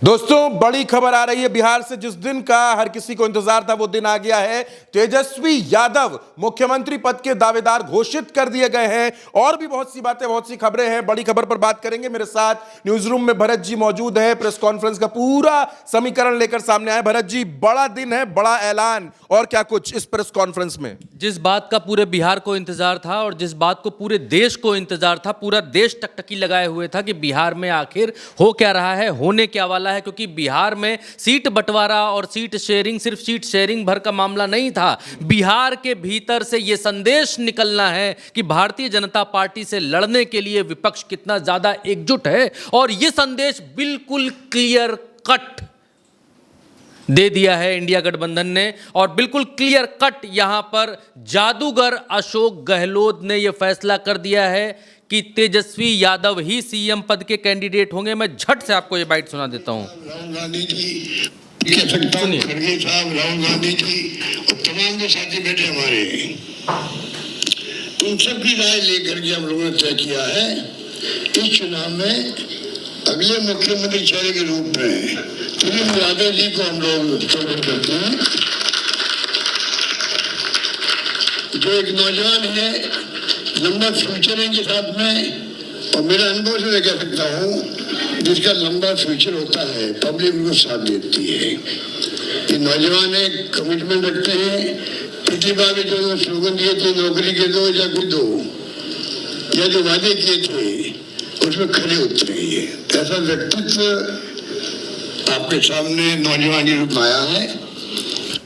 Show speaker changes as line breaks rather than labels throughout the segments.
दोस्तों, बड़ी खबर आ रही है बिहार से। जिस दिन का हर किसी को इंतजार था वो दिन आ गया है। तेजस्वी यादव मुख्यमंत्री पद के दावेदार घोषित कर दिए गए हैं। और भी बहुत सी बातें, बहुत सी खबरें हैं। बड़ी खबर पर बात करेंगे। मेरे साथ न्यूज रूम में भरत जी मौजूद हैं। प्रेस कॉन्फ्रेंस का पूरा समीकरण लेकर सामने आए। भरत जी, बड़ा दिन है, बड़ा ऐलान, और क्या कुछ इस प्रेस कॉन्फ्रेंस में?
जिस बात का पूरे बिहार को इंतजार था और जिस बात को पूरे देश को इंतजार था, पूरा देश टकटकी लगाए हुए था कि बिहार में आखिर हो क्या रहा है, होने क्या वाला है। क्योंकि बिहार में सीट बंटवारा और सीट शेयरिंग सिर्फ सीट शेयरिंग भर का मामला नहीं था। बिहार के भीतर से यह संदेश निकलना है कि भारतीय जनता पार्टी से लड़ने के लिए विपक्ष कितना ज्यादा एकजुट है। और यह संदेश बिल्कुल क्लियर कट दे दिया है इंडिया गठबंधन ने। और बिल्कुल क्लियर कट यहां पर जादूगर अशोक गहलोत ने यह फैसला कर दिया है कि तेजस्वी यादव ही सीएम पद के कैंडिडेट होंगे। मैं झट से आपको ये बाइट सुना देता हूं।
राहुल गांधी जी कह सकता हूं, खड़गे साहब, राहुल गांधी जी और तमाम जो साथी बैठे हमारे, उन सबकी राय लेकर के हम लोगों ने तय किया है इस चुनाव में अगले मुख्यमंत्री चेहरे के रूप में तेजस्वी यादव जी को हम लोग सपोर्ट करते हैं। जो एक नौजवान है, लंबा फ्यूचर है के साथ में, और मेरा अनुभव से मैं कह सकता हूँ जिसका लंबा फ्यूचर होता है पब्लिक उनको साथ देती है। ये नौजवान है, कमिटमेंट रखते हैं। पिछली बार में जो स्लोगन दिए थे, नौकरी के दो या कुछ दो, या जो वादे किए थे उसमें खड़े उतरे। ये ऐसा व्यक्तित्व आपके सामने नौजवान के रूप में आया है।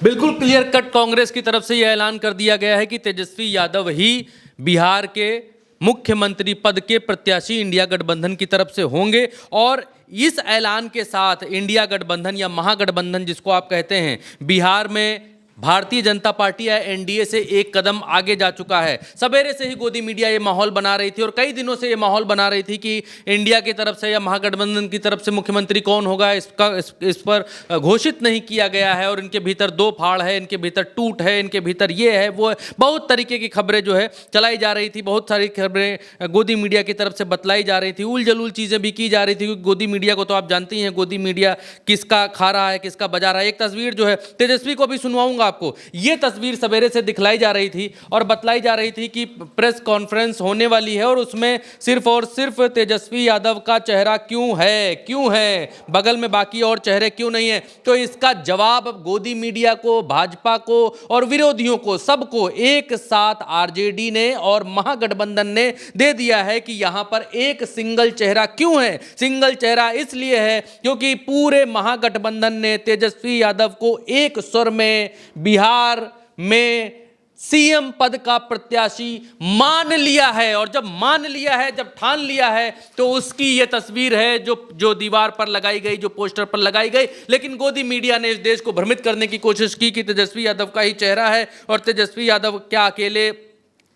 बिल्कुल क्लियर कट कांग्रेस की तरफ से यह ऐलान कर दिया गया है कि तेजस्वी यादव ही बिहार के मुख्यमंत्री पद के प्रत्याशी इंडिया गठबंधन की तरफ से होंगे। और इस ऐलान के साथ इंडिया गठबंधन या महागठबंधन जिसको आप कहते हैं, बिहार में भारतीय जनता पार्टी या एनडीए से एक कदम आगे जा चुका है। सवेरे से ही गोदी मीडिया ये माहौल बना रही थी और कई दिनों से ये माहौल बना रही थी कि इंडिया की तरफ से या महागठबंधन की तरफ से मुख्यमंत्री कौन होगा इस पर घोषित नहीं किया गया है। और इनके भीतर दो फाड़ है, इनके भीतर टूट है, इनके भीतर ये है वो है। बहुत तरीके की खबरें जो है चलाई जा रही थी, बहुत सारी खबरें गोदी मीडिया की तरफ से बतलाई जा रही थी, उल जलूल चीज़ें भी की जा रही थी। क्योंकि गोदी मीडिया को तो आप जानती हैं, गोदी मीडिया किसका खा रहा है, किसका बजा रहा है। एक तस्वीर जो है तेजस्वी को भी सुनवाऊंगा आपको। यह तस्वीर सवेरे से दिखलाई जा रही थी और बतलाई जा रही थी कि प्रेस कॉन्फ्रेंस होने वाली है और उसमें सिर्फ और सिर्फ तेजस्वी यादव का चेहरा क्यों है, बगल में बाकी और चेहरे क्यों नहीं है। तो इसका जवाब गोदी मीडिया को, भाजपा को और विरोधियों को, सबको एक साथ आरजेडी ने और महागठबंधन ने दे दिया है कि यहां पर एक सिंगल चेहरा क्यों है। सिंगल चेहरा इसलिए है क्योंकि पूरे महागठबंधन ने तेजस्वी यादव को एक स्वर में बिहार में सीएम पद का प्रत्याशी मान लिया है। और जब मान लिया है, जब ठान लिया है, तो उसकी यह तस्वीर है जो दीवार पर लगाई गई, जो पोस्टर पर लगाई गई। लेकिन गोदी मीडिया ने इस देश को भ्रमित करने की कोशिश की कि तेजस्वी यादव का ही चेहरा है और तेजस्वी यादव क्या अकेले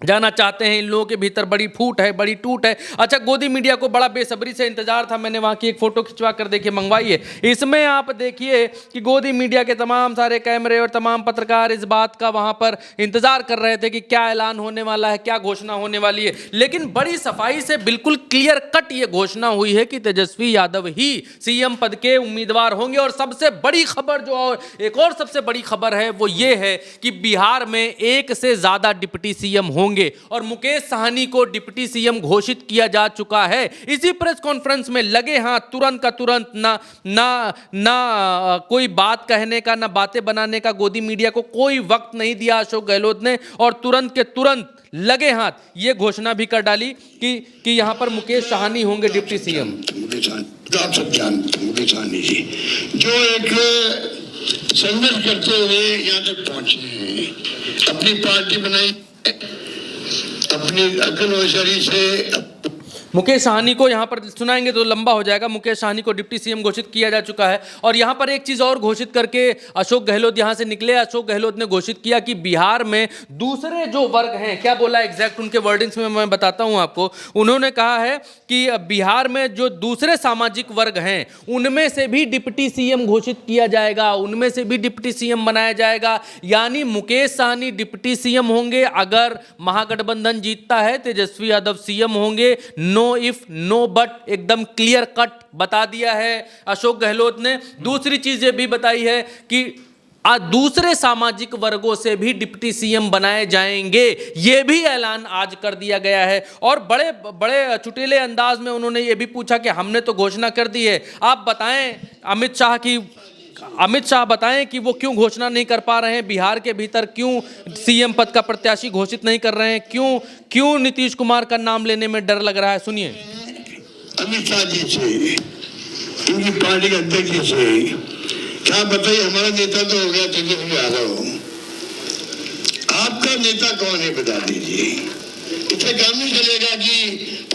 जाना चाहते हैं। इन लोगों के भीतर बड़ी फूट है, बड़ी टूट है। अच्छा, गोदी मीडिया को बड़ा बेसब्री से इंतजार था। मैंने वहां की एक फोटो खिंचवा कर देखिए, मंगवाई है। इसमें आप देखिए कि गोदी मीडिया के तमाम सारे कैमरे और तमाम पत्रकार इस बात का वहां पर इंतजार कर रहे थे कि क्या ऐलान होने वाला है, क्या घोषणा होने वाली है। लेकिन बड़ी सफाई से बिल्कुल क्लियर कट ये घोषणा हुई है कि तेजस्वी यादव ही सीएम पद के उम्मीदवार होंगे। और सबसे बड़ी खबर जो, और एक और सबसे बड़ी खबर है वो ये है कि बिहार में एक से ज्यादा डिप्टी सीएम होंगे और मुकेश साहनी को डिप्टी सीएम घोषित किया जा चुका है। इसी प्रेस कॉन्फ्रेंस में लगे हाथ, तुरंत का तुरंत, ना कोई बात कहने का, ना बातें बनाने का गोदी मीडिया को कोई वक्त नहीं दिया अशोक गहलोत ने। और तुरंत के तुरंत लगे हाथ ये घोषणा भी कर डाली कि यहां पर मुकेश साहनी होंगे डिप्टी सीएम।
आप सब जानते हैं मुकेश साहनी जी जो एक संघर्ष करते हुए यहाँ तक पहुंचे हैं, अपनी पार्टी बनाई, अपनी अकल और शरीर से।
मुकेश साहनी को यहां पर सुनाएंगे तो लंबा हो जाएगा। मुकेश साहनी को डिप्टी सीएम घोषित किया जा चुका है। और यहां पर एक चीज और घोषित करके अशोक गहलोत यहां से निकले। अशोक गहलोत ने घोषित किया कि बिहार में दूसरे जो वर्ग हैं, क्या बोला एग्जैक्ट उनके वर्डिंग्स में मैं बताता हूं आपको। उन्होंने कहा है कि बिहार में जो दूसरे सामाजिक वर्ग हैं उनमें से भी डिप्टी सीएम घोषित किया जाएगा, उनमें से भी डिप्टी सीएम बनाया जाएगा। यानी मुकेश साहनी डिप्टी सीएम होंगे अगर महागठबंधन जीतता है, तेजस्वी यादव सीएम होंगे। नो इफ नो बट, एकदम क्लियर कट बता दिया है अशोक गहलोत ने। दूसरी चीज ये भी बताई है कि दूसरे सामाजिक वर्गों से भी डिप्टी सीएम बनाए जाएंगे, ये भी ऐलान आज कर दिया गया है। और बड़े बड़े चुटीले अंदाज में उन्होंने ये भी पूछा कि हमने तो घोषणा कर दी है, आप बताएं अमित शाह बताएं कि वो क्यों घोषणा नहीं कर पा रहे हैं, बिहार के भीतर क्यों सीएम पद का प्रत्याशी घोषित नहीं कर रहे हैं, क्यों नीतीश कुमार का नाम लेने में डर लग रहा है। सुनिए
अमित शाह जी से, उनकी पार्टी के अध्यक्ष जी से क्या बताइए, हमारा नेता तो हो गया तेजस्वी यादव, आपका नेता कौन है बता दीजिए। इससे काम नहीं चलेगा कि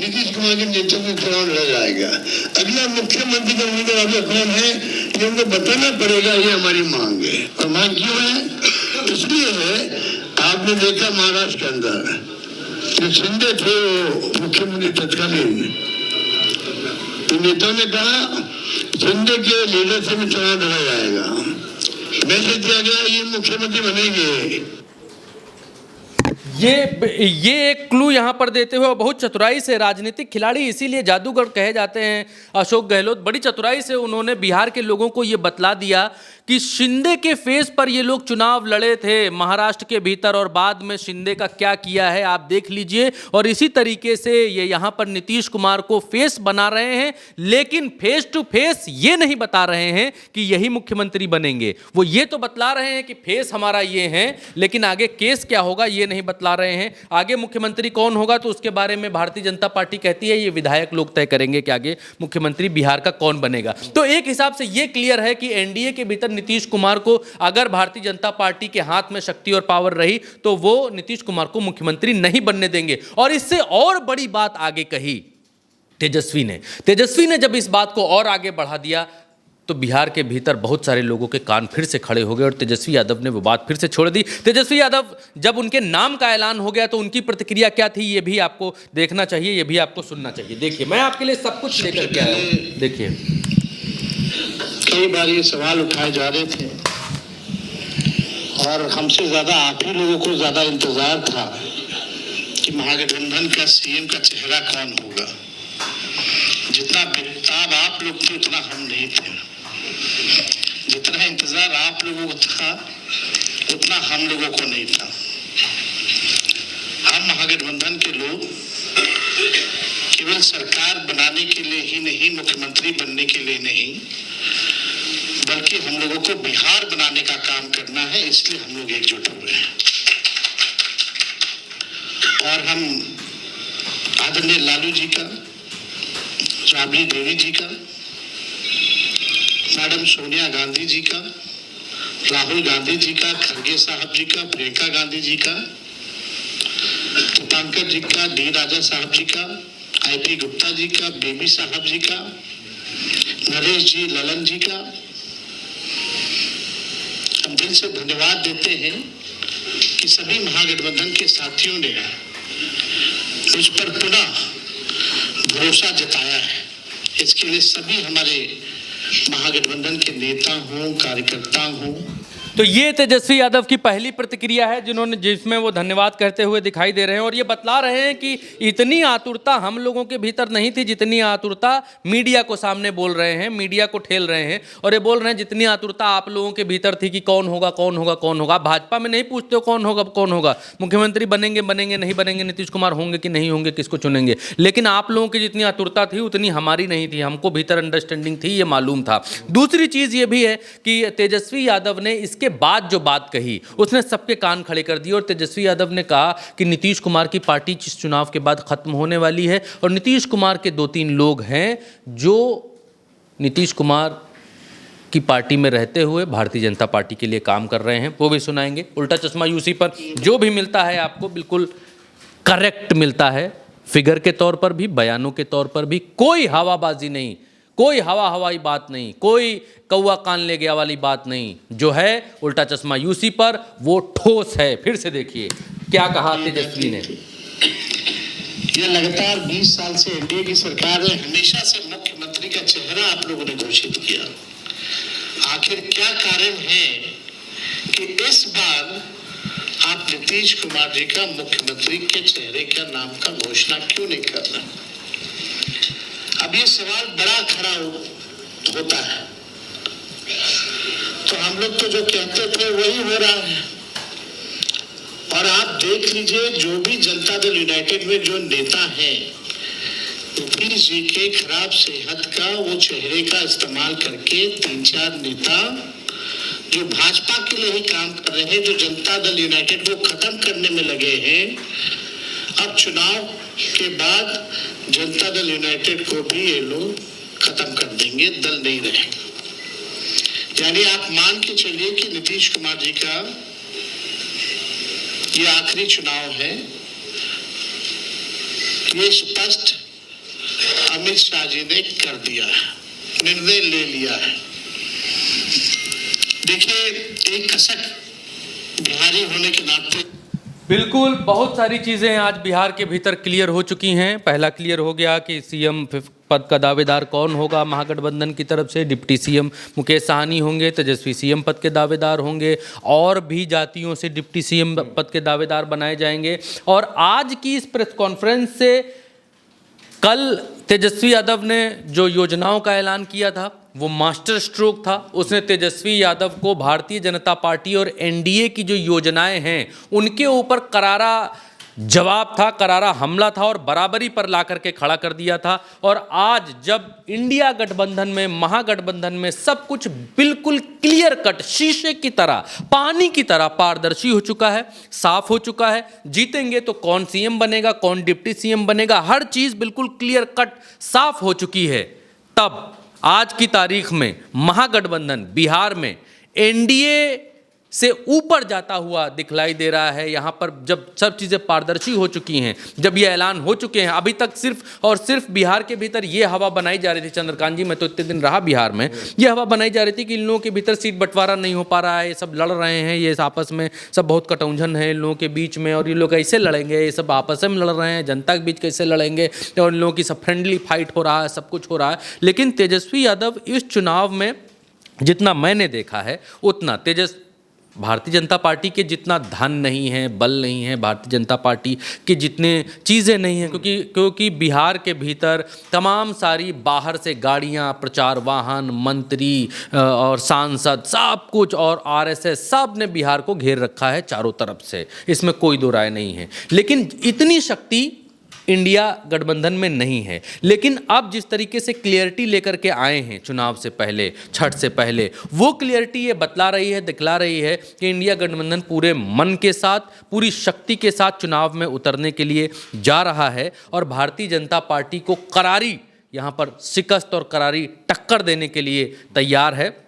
नीतीश कुमार के नेतृत्व में चुनाव लड़ा जाएगा। अगला मुख्यमंत्री का उम्मीदवार आपका कौन है ये उनको बताना पड़ेगा, ये हमारी मांग है। और मांग क्यों है? इसलिए है, आपने देखा महाराष्ट्र के अंदर जो शिंदे थे वो मुख्यमंत्री तत्कालीन, तो नेताओं ने कहा शिंदे के लीडरशिप में चुनाव लड़ा जाएगा, मैसेज दिया गया ये मुख्यमंत्री बनेंगे।
ये एक क्लू यहां पर देते हुए, बहुत चतुराई से, राजनीतिक खिलाड़ी इसीलिए जादूगर कहे जाते हैं अशोक गहलोत, बड़ी चतुराई से उन्होंने बिहार के लोगों को ये बतला दिया कि शिंदे के फेस पर ये लोग चुनाव लड़े थे महाराष्ट्र के भीतर, और बाद में शिंदे का क्या किया है आप देख लीजिए। और इसी तरीके से ये यहां पर नीतीश कुमार को फेस बना रहे हैं, लेकिन फेस टू फेस ये नहीं बता रहे हैं कि यही मुख्यमंत्री बनेंगे। वो ये तो बतला रहे हैं कि फेस हमारा ये है, लेकिन आगे केस क्या होगा ये नहीं बतला रहे हैं। आगे मुख्यमंत्री कौन होगा तो उसके बारे में भारतीय जनता पार्टी कहती है ये विधायक लोग तय करेंगे कि आगे मुख्यमंत्री बिहार का कौन बनेगा। तो एक हिसाब से ये क्लियर है कि एनडीए के भीतर नीतीश कुमार को, अगर भारतीय जनता पार्टी के हाथ में शक्ति और पावर रही तो वो नीतीश कुमार को मुख्यमंत्री नहीं बनने देंगे। और इससे और बड़ी बात आगे कही तेजस्वी ने जब इस बात को और आगे बढ़ा दिया तो बिहार के भीतर बहुत सारे लोगों के कान फिर से खड़े हो गए और तेजस्वी यादव ने वो बात फिर से छोड़ दी। तेजस्वी यादव जब उनके नाम का ऐलान हो गया तो उनकी प्रतिक्रिया क्या थी ये भी आपको देखना चाहिए, ये भी आपको सुनना चाहिए। देखिए, मैं आपके लिए सब कुछ लेकर के आया हूं। देखिए,
कई बार ये सवाल उठाए जा रहे थे और हमसे ज्यादा आप ही लोगों को ज्यादा इंतजार था कि महागठबंधन का सीएम का चेहरा कौन होगा। जितना बेताब आप लोग थे उतना हम नहीं थे, जितना इंतजार आप लोगों को था उतना हम लोगों को नहीं था। हम महागठबंधन के लोग केवल सरकार बनाने के लिए ही नहीं, मुख्यमंत्री बनने के लिए नहीं, बल्कि हम लोगों को बिहार बनाने का काम करना है, इसलिए हम लोग एकजुट हुए हैं। और हम आदरणीय लालू जी का, राबड़ी देवी जी का, मैडम सोनिया गांधी जी का, राहुल गांधी जी का, खड़गे साहब जी का, प्रियंका गांधी जी का, तीर्थंकर जी का, डी राजा साहब जी का, आईपी गुप्ता जी का, बेबी साहब जी का, नरेश जी, ललन जी का हम दिल से धन्यवाद देते हैं कि सभी महागठबंधन के साथियों ने मुझ पर पुनः भरोसा जताया है। इसके लिए सभी हमारे महागठबंधन के नेता हों, कार्यकर्ता हों।
तो ये तेजस्वी यादव की पहली प्रतिक्रिया है जिसमें वो धन्यवाद करते हुए दिखाई दे रहे हैं और ये बतला रहे हैं कि इतनी आतुरता हम लोगों के भीतर नहीं थी जितनी आतुरता मीडिया को सामने बोल रहे हैं, मीडिया को ठेल रहे हैं। और ये बोल रहे हैं जितनी आतुरता आप लोगों के भीतर थी कि कौन होगा कौन होगा कौन होगा। भाजपा में नहीं पूछते हो कौन होगा, मुख्यमंत्री बनेंगे नहीं बनेंगे, नीतीश कुमार होंगे कि नहीं होंगे, किसको चुनेंगे। लेकिन आप लोगों की जितनी आतुरता थी उतनी हमारी नहीं थी, हमको भीतर अंडरस्टैंडिंग थी, ये मालूम था। दूसरी चीज़ ये भी है कि तेजस्वी यादव ने इसके बाद जो बात कही उसने सबके कान खड़े कर दिए। और तेजस्वी यादव ने कहा कि नीतीश कुमार की पार्टी इस चुनाव के बाद खत्म होने वाली है और नीतीश कुमार के 2-3 लोग हैं जो नीतीश कुमार की पार्टी में रहते हुए भारतीय जनता पार्टी के लिए काम कर रहे हैं, वो भी सुनाएंगे। उल्टा चश्मा यूसी पर जो भी मिलता है आपको बिल्कुल करेक्ट मिलता है, फिगर के तौर पर भी, बयानों के तौर पर भी। कोई हवाबाजी नहीं, कोई हवाई बात नहीं, कोई कौवा कान ले गया वाली बात नहीं। जो है उल्टा चश्मा यूसी पर वो ठोस है। फिर से देखिए क्या कहा तेजस्वी ने।
ये लगातार 20 साल से एनडीए की सरकार है, हमेशा से मुख्यमंत्री का चेहरा आप लोगों ने घोषित किया। आखिर क्या कारण है कि इस बार आप नीतीश कुमार जी का मुख्यमंत्री के चेहरे का नाम का घोषणा क्यों नहीं कर रहे? अब ये सवाल बड़ा खड़ा होता है। तो हम लोग तो जो कहते थे वही हो रहा है। और आप देख लीजिए, जो भी जनता दल यूनाइटेड में जो नेता हैं, योगी जी के खराब सेहत का वो चेहरे का इस्तेमाल करके 3-4 नेता जो भाजपा के लिए ही काम कर रहे हैं, जो जनता दल यूनाइटेड को खत्म करने में लगे हैं, अब चुनाव के बाद जनता दल यूनाइटेड को भी ये लोग खत्म कर देंगे, दल नहीं रहेगा। यानी आप मान के चलिए कि नीतीश कुमार जी का ये आखिरी चुनाव है। ये स्पष्ट अमित शाह जी ने कर दिया है, निर्णय ले लिया है। देखिए, एक कसक बिहारी होने के नाते
बिल्कुल बहुत सारी चीज़ें आज बिहार के भीतर क्लियर हो चुकी हैं। पहला क्लियर हो गया कि सीएम पद का दावेदार कौन होगा महागठबंधन की तरफ से। डिप्टी सीएम मुकेश साहनी होंगे, तेजस्वी सीएम पद के दावेदार होंगे, और भी जातियों से डिप्टी सीएम पद के दावेदार बनाए जाएंगे। और आज की इस प्रेस कॉन्फ्रेंस से कल तेजस्वी यादव ने जो योजनाओं का ऐलान किया था वो मास्टर स्ट्रोक था। उसने तेजस्वी यादव को भारतीय जनता पार्टी और एनडीए की जो योजनाएं हैं उनके ऊपर करारा जवाब था, करारा हमला था और बराबरी पर ला करके खड़ा कर दिया था। और आज जब इंडिया गठबंधन में, महागठबंधन में सब कुछ बिल्कुल क्लियर कट, शीशे की तरह, पानी की तरह पारदर्शी हो चुका है, साफ हो चुका है, जीतेंगे तो कौन सीएम बनेगा, कौन डिप्टी सीएम बनेगा, हर चीज बिल्कुल क्लियर कट साफ हो चुकी है, तब आज की तारीख में महागठबंधन बिहार में एनडीए से ऊपर जाता हुआ दिखलाई दे रहा है। यहाँ पर जब सब चीज़ें पारदर्शी हो चुकी हैं, जब ये ऐलान हो चुके हैं, अभी तक सिर्फ और सिर्फ बिहार के भीतर ये हवा बनाई जा रही थी, चंद्रकांत जी मैं तो इतने दिन रहा बिहार में, ये हवा बनाई जा रही थी कि इन लोगों के भीतर सीट बंटवारा नहीं हो पा रहा है, ये सब लड़ रहे हैं, ये आपस में सब बहुत कटौंझन है इन लोगों के बीच में, और ये लोग कैसे लड़ेंगे, ये सब आपस में लड़ रहे हैं, जनता के बीच कैसे लड़ेंगे, और इन लोगों की सब फ्रेंडली फाइट हो रहा है, सब कुछ हो रहा है। लेकिन तेजस्वी यादव इस चुनाव में जितना मैंने देखा है उतना भारतीय जनता पार्टी के जितना धन नहीं है, बल नहीं है, भारतीय जनता पार्टी के जितने चीज़ें नहीं हैं, क्योंकि बिहार के भीतर तमाम सारी बाहर से गाड़ियां, प्रचार वाहन, मंत्री और सांसद सब कुछ, और आरएसएस सब ने बिहार को घेर रखा है चारों तरफ से, इसमें कोई दो राय नहीं है। लेकिन इतनी शक्ति इंडिया गठबंधन में नहीं है। लेकिन अब जिस तरीके से क्लियरिटी लेकर के आए हैं चुनाव से पहले, छठ से पहले, वो क्लियरिटी ये बतला रही है, दिखला रही है कि इंडिया गठबंधन पूरे मन के साथ, पूरी शक्ति के साथ चुनाव में उतरने के लिए जा रहा है और भारतीय जनता पार्टी को करारी यहाँ पर शिकस्त और करारी टक्कर देने के लिए तैयार है।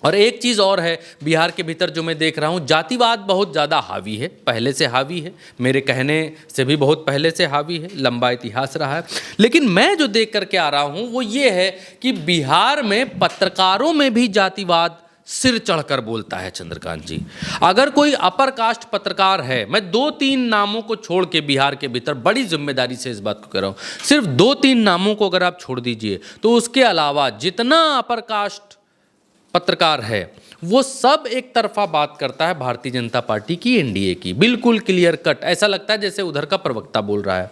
और एक चीज़ और है बिहार के भीतर जो मैं देख रहा हूँ, जातिवाद बहुत ज़्यादा हावी है, पहले से हावी है, मेरे कहने से भी बहुत पहले से हावी है, लंबा इतिहास रहा है। लेकिन मैं जो देख करके आ रहा हूँ वो ये है कि बिहार में पत्रकारों में भी जातिवाद सिर चढ़कर बोलता है। चंद्रकांत जी, अगर कोई अपर कास्ट पत्रकार है, मैं 2-3 नामों को छोड़ के बिहार के भीतर बड़ी जिम्मेदारी से इस बात को कह रहा हूँ, सिर्फ 2-3 नामों को अगर आप छोड़ दीजिए तो उसके अलावा जितना अपर कास्ट पत्रकार है वो सब एक तरफा बात करता है भारतीय जनता पार्टी की, एनडीए की, बिल्कुल क्लियर कट। ऐसा लगता है जैसे उधर का प्रवक्ता बोल रहा है।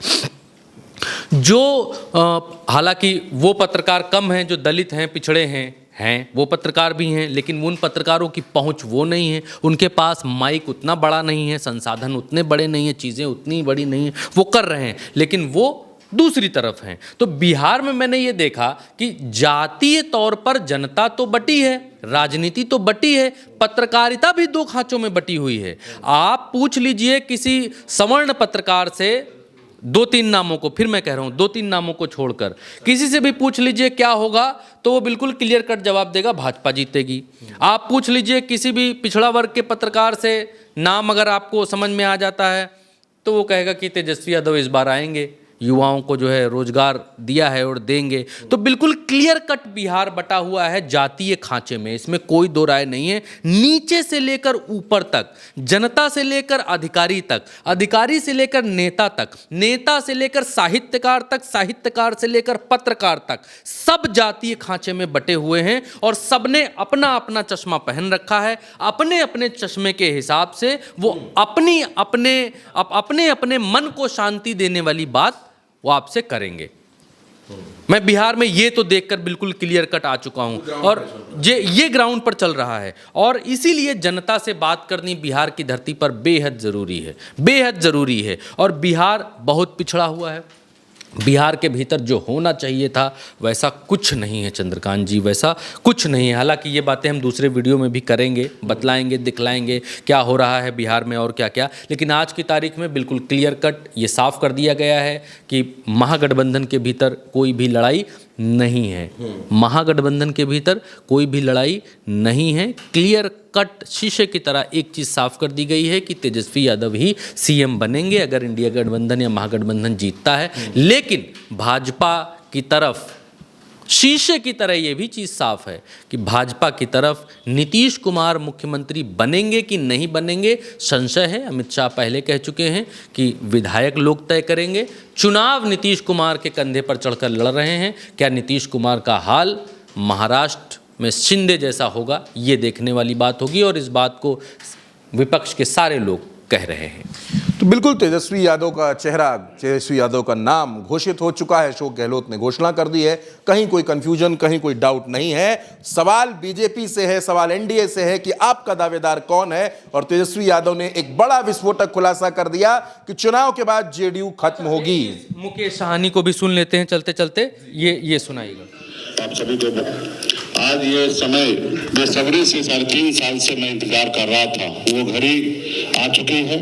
जो हालांकि वो पत्रकार कम हैं जो दलित हैं, पिछड़े हैं वो पत्रकार भी हैं, लेकिन उन पत्रकारों की पहुंच वो नहीं है, उनके पास माइक उतना बड़ा नहीं है, संसाधन उतने बड़े नहीं है, चीज़ें उतनी बड़ी नहीं है, वो कर रहे हैं, लेकिन वो दूसरी तरफ हैं। तो बिहार में मैंने ये देखा कि जातीय तौर पर जनता तो बटी है, राजनीति तो बटी है, पत्रकारिता भी 2 खांचों में बटी हुई है। आप पूछ लीजिए किसी सवर्ण पत्रकार से, 2-3 नामों को, फिर मैं कह रहा हूँ 2-3 नामों को छोड़कर किसी से भी पूछ लीजिए क्या होगा, तो वो बिल्कुल क्लियर कट जवाब देगा, भाजपा जीतेगी। आप पूछ लीजिए किसी भी पिछड़ा वर्ग के पत्रकार से, नाम अगर आपको समझ में आ जाता है तो वो कहेगा कि तेजस्वी यादव इस बार आएंगे, युवाओं को जो है रोजगार दिया है और देंगे। तो बिल्कुल क्लियर कट बिहार बटा हुआ है जातीय खांचे में, इसमें कोई दो राय नहीं है। नीचे से लेकर ऊपर तक, जनता से लेकर अधिकारी तक, अधिकारी से लेकर नेता तक, नेता से लेकर साहित्यकार तक, साहित्यकार से लेकर पत्रकार तक, सब जातीय खांचे में बटे हुए हैं और सबने अपना अपना चश्मा पहन रखा है। अपने अपने चश्मे के हिसाब से वो अपने अपने मन को शांति देने वाली बात वो आपसे करेंगे। मैं बिहार में ये तो देखकर बिल्कुल क्लियर कट आ चुका हूं और ये ग्राउंड पर चल रहा है और इसीलिए जनता से बात करनी बिहार की धरती पर बेहद ज़रूरी है, बेहद ज़रूरी है। और बिहार बहुत पिछड़ा हुआ है, बिहार के भीतर जो होना चाहिए था वैसा कुछ नहीं है चंद्रकांत जी, वैसा कुछ नहीं है। हालांकि ये बातें हम दूसरे वीडियो में भी करेंगे, बतलाएंगे, दिखलाएंगे क्या हो रहा है बिहार में और क्या क्या, लेकिन आज की तारीख में बिल्कुल क्लियर कट ये साफ कर दिया गया है कि महागठबंधन के भीतर कोई भी लड़ाई नहीं है, महागठबंधन के भीतर कोई भी लड़ाई नहीं है। क्लियर कट शीशे की तरह एक चीज़ साफ कर दी गई है कि तेजस्वी यादव ही सीएम बनेंगे अगर इंडिया गठबंधन या महागठबंधन जीतता है। लेकिन भाजपा की तरफ शीशे की तरह ये भी चीज़ साफ है कि भाजपा की तरफ नीतीश कुमार मुख्यमंत्री बनेंगे कि नहीं बनेंगे संशय है। अमित शाह पहले कह चुके हैं कि विधायक लोग तय करेंगे, चुनाव नीतीश कुमार के कंधे पर चढ़कर लड़ रहे हैं। क्या नीतीश कुमार का हाल महाराष्ट्र में शिंदे जैसा होगा, ये देखने वाली बात होगी और इस बात को विपक्ष के सारे लोग कह रहे हैं।
तो बिल्कुल तेजस्वी यादव का चेहरा, तेजस्वी यादव का नाम घोषित हो चुका है, अशोक गहलोत ने घोषणा कर दी है। कहीं कोई कंफ्यूजन, कहीं कोई डाउट नहीं है। सवाल बीजेपी से है, सवाल एनडीए से है कि आपका दावेदार कौन है। और तेजस्वी यादव ने एक बड़ा विस्फोटक खुलासा कर दिया कि चुनाव के बाद जेडीयू खत्म होगी।
मुकेश साहनी को भी सुन लेते हैं चलते चलते, ये सुनाइएगा।
आप सभी को आज ये समय बेसब्री से 3.5 साल से मैं इंतजार कर रहा था, वो घड़ी आ चुकी है।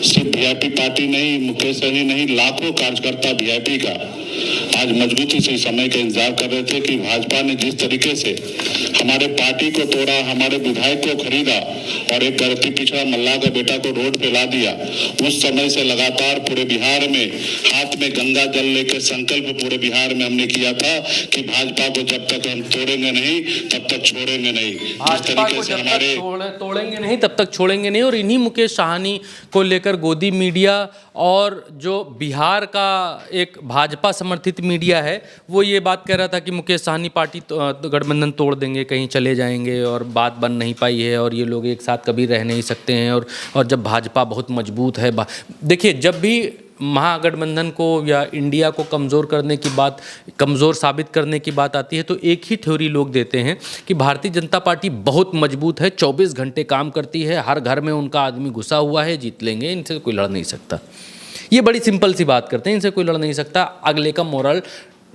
सिर्फ वीआईपी पार्टी नहीं, मुकेश सहनी नहीं, लाखों कार्यकर्ता वीआईपी का आज मजबूती से समय का इंतजार कर रहे थे कि भाजपा ने जिस तरीके से हमारे पार्टी को तोड़ा, हमारे विधायक को खरीदा और एक गलती पिछड़ा मल्ला का बेटा को रोड पे ला दिया, उस समय से लगातार पूरे बिहार में हाथ में गंगा जल लेकर संकल्प पूरे बिहार में हमने किया था कि भाजपा को जब तक हम तोड़ेंगे नहीं तब तक छोड़ेंगे नहीं। जिस तरीके से हमारे
तोड़ेंगे नहीं तब तक छोड़ेंगे नहीं। और इन्हीं मुकेश साहनी को लेकर गोदी मीडिया और जो बिहार का एक भाजपा समर्थित मीडिया है वो ये बात कह रहा था कि मुकेश साहनी पार्टी गठबंधन तोड़ देंगे, कहीं चले जाएंगे और बात बन नहीं पाई है और ये लोग एक साथ कभी रह नहीं सकते हैं। और जब भाजपा बहुत मजबूत है, देखिए जब भी महागठबंधन को या इंडिया को कमज़ोर करने की बात, कमज़ोर साबित करने की बात आती है तो एक ही थ्योरी लोग देते हैं कि भारतीय जनता पार्टी बहुत मजबूत है, 24 घंटे काम करती है, हर घर में उनका आदमी घुसा हुआ है, जीत लेंगे, इनसे कोई लड़ नहीं सकता। ये बड़ी सिंपल सी बात करते हैं, इनसे कोई लड़ नहीं सकता, अगले का मोरल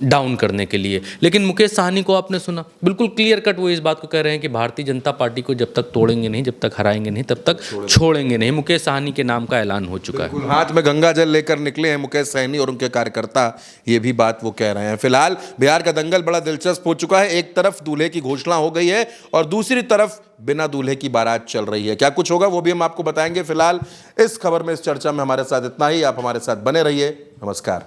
डाउन करने के लिए। लेकिन मुकेश साहनी को आपने सुना, बिल्कुल क्लियर कट वो इस बात को कह रहे हैं कि भारतीय जनता पार्टी को जब तक तोड़ेंगे नहीं, जब तक हराएंगे नहीं, तब तक छोड़ेंगे नहीं। मुकेश साहनी के नाम का ऐलान हो चुका है।
हाथ में गंगा जल लेकर निकले हैं मुकेश सहनी और उनके कार्यकर्ता, ये भी बात वो कह रहे हैं। फिलहाल बिहार का दंगल बड़ा दिलचस्प हो चुका है। एक तरफ दूल्हे की घोषणा हो गई है और दूसरी तरफ बिना दूल्हे की बारात चल रही है। क्या कुछ होगा वो भी हम आपको बताएंगे। फिलहाल इस खबर में, इस चर्चा में हमारे साथ इतना ही। आप हमारे साथ बने रहिए। नमस्कार।